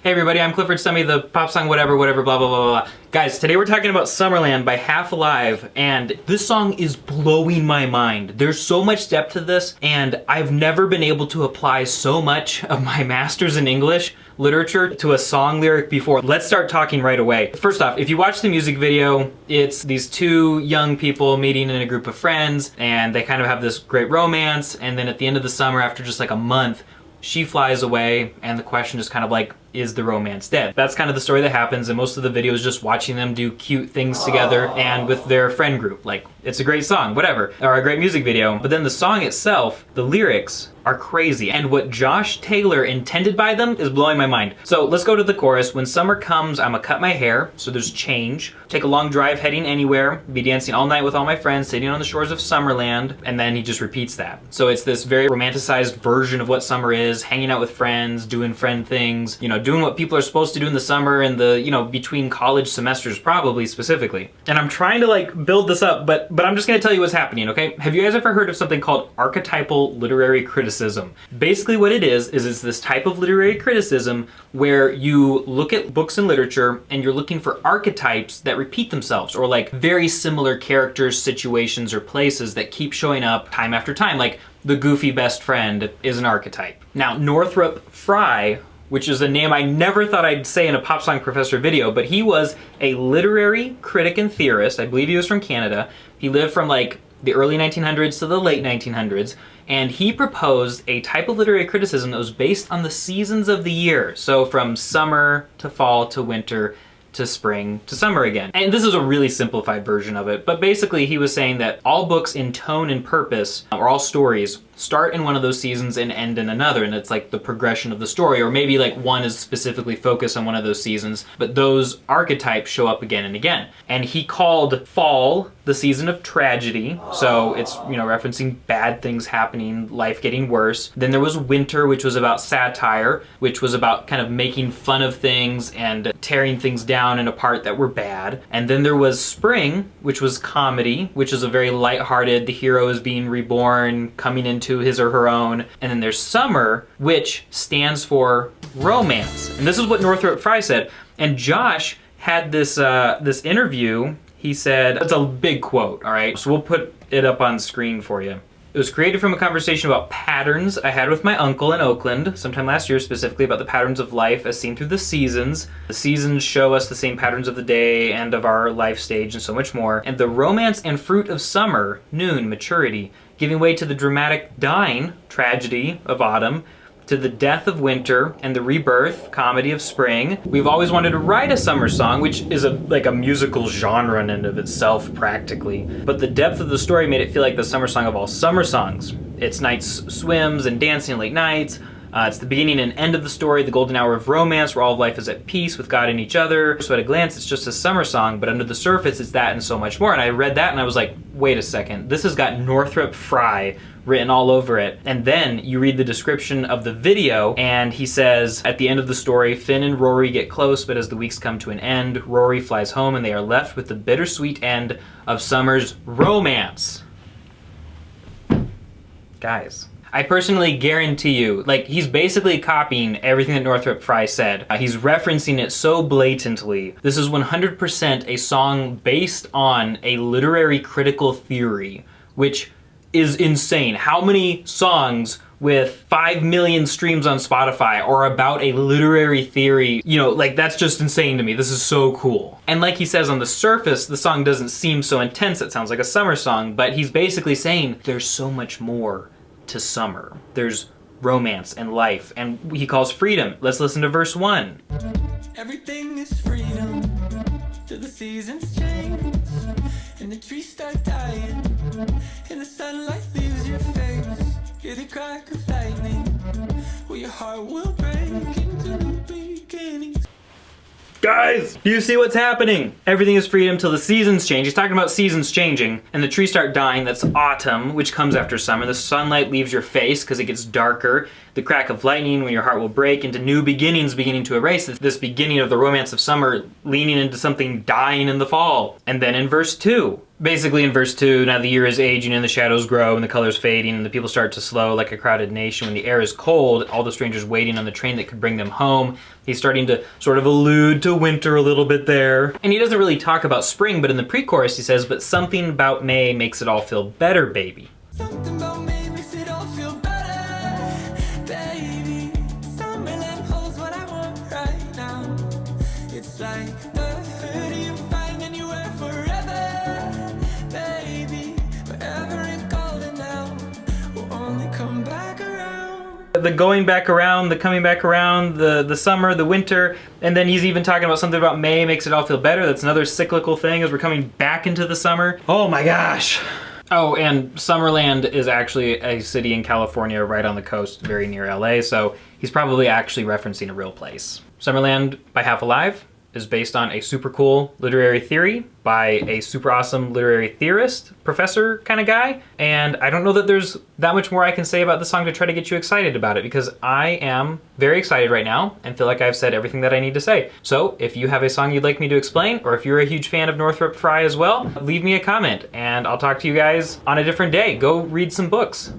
Hey everybody, I'm Clifford Summy, the pop song whatever, blah, blah, blah, blah. Guys, today we're talking about Summerland by Half Alive, and this song is blowing my mind. There's so much depth to this, and I've never been able to apply so much of my master's in English literature to a song lyric before. Let's start talking right away. First off, if you watch the music video, it's these two young people meeting in a group of friends, and they kind of have this great romance, and then at the end of the summer, after just like a month, she flies away, and the question is kind of like, is the romance dead? That's kind of the story that happens, and most of the video is just watching them do cute things together and with their friend group. Like, it's a great song, whatever, or a great music video. But then the song itself, the lyrics are crazy, and what Josh Taylor intended by them is blowing my mind. So let's go to the chorus. When summer comes, I'ma cut my hair, so there's change. Take a long drive heading anywhere, be dancing all night with all my friends, sitting on the shores of Summerland, and then he just repeats that. So it's this very romanticized version of what summer is, hanging out with friends, doing friend things, you know, doing what people are supposed to do in the summer and the, you know, between college semesters probably specifically. And I'm trying to like build this up, but I'm just gonna tell you what's happening, okay? Have you guys ever heard of something called archetypal literary criticism? Basically what it is it's this type of literary criticism where you look at books and literature and you're looking for archetypes that repeat themselves, or like very similar characters, situations, or places that keep showing up time after time. Like the goofy best friend is an archetype. Now, Northrop Fry, which is a name I never thought I'd say in a Pop Song Professor video, but he was a literary critic and theorist. I believe he was from Canada. He lived from like the early 1900s to the late 1900s, and he proposed a type of literary criticism that was based on the seasons of the year. So from summer to fall to winter to spring to summer again. And this is a really simplified version of it, but basically he was saying that all books in tone and purpose, or all stories, start in one of those seasons and end in another, and it's like the progression of the story, or maybe like one is specifically focused on one of those seasons, but those archetypes show up again and again. And he called fall the season of tragedy, so it's, you know, referencing bad things happening, life getting worse. Then there was winter, which was about satire, which was about kind of making fun of things and tearing things down and apart that were bad. And then there was spring, which was comedy, which is a very lighthearted, the hero is being reborn, coming into his or her own. And then there's summer, which stands for romance. And this is what Northrop Fry said. And Josh had this this interview. He said, it's a big quote, all right? So we'll put it up on screen for you. It was created from a conversation about patterns I had with my uncle in Oakland sometime last year, specifically about the patterns of life as seen through the seasons. The seasons show us the same patterns of the day and of our life stage and so much more. And the romance and fruit of summer, noon, maturity, giving way to the dramatic dying, tragedy of autumn, to the death of winter and the rebirth, comedy of spring. We've always wanted to write a summer song, which is like a musical genre in and of itself practically. But the depth of the story made it feel like the summer song of all summer songs. It's nights swims and dancing late nights. It's the beginning and end of the story, the golden hour of romance where all of life is at peace with God and each other. So at a glance, it's just a summer song, but under the surface, it's that and so much more. And I read that and I was like, wait a second, this has got Northrop Fry written all over it. And then you read the description of the video, and he says, at the end of the story, Finn and Rory get close, but as the weeks come to an end, Rory flies home and they are left with the bittersweet end of summer's romance. Guys, I personally guarantee you, like, he's basically copying everything that Northrop Fry said. He's referencing it so blatantly. This is 100% a song based on a literary critical theory, which is insane. How many songs with 5 million streams on Spotify are about a literary theory? You know, like, that's just insane to me. This is so cool. And like he says, on the surface, the song doesn't seem so intense. It sounds like a summer song, but he's basically saying there's so much more to summer. There's romance and life, and he calls freedom. Let's listen to verse 1. Everything is freedom till the seasons change and the trees start dying and the sunlight leaves your face. Hear the crack of lightning where your heart will break into new beginnings. Guys, do you see what's happening? Everything is freedom till the seasons change. He's talking about seasons changing, and the trees start dying. That's autumn, which comes after summer. The sunlight leaves your face because it gets darker. The crack of lightning when your heart will break into new beginnings beginning to erase. This beginning of the romance of summer leaning into something dying in the fall. And then in verse 2, Basically in verse 2, now the year is aging and the shadows grow and the colors fading and the people start to slow like a crowded nation. When the air is cold, all the strangers waiting on the train that could bring them home. He's starting to sort of allude to winter a little bit there. And he doesn't really talk about spring, but in the pre-chorus he says, but something about May makes it all feel better, baby. Something about me makes it all feel better, baby. Summerland holds what I want right now. It's like a hoodie you find and you wear forever, baby. Forever and golden now will only come back around. The going back around, the coming back around, the summer, the winter, and then he's even talking about something about May makes it all feel better. That's another cyclical thing as we're coming back into the summer. Oh my gosh. Oh, and Summerland is actually a city in California right on the coast, very near LA, so he's probably actually referencing a real place. Summerland by Half Alive is based on a super cool literary theory by a super awesome literary theorist, professor kind of guy, and I don't know that there's that much more I can say about the song to try to get you excited about it, because I am very excited right now and feel like I've said everything that I need to say. So if you have a song you'd like me to explain, or if you're a huge fan of Northrop Fry as well, leave me a comment and I'll talk to you guys on a different day. Go read some books.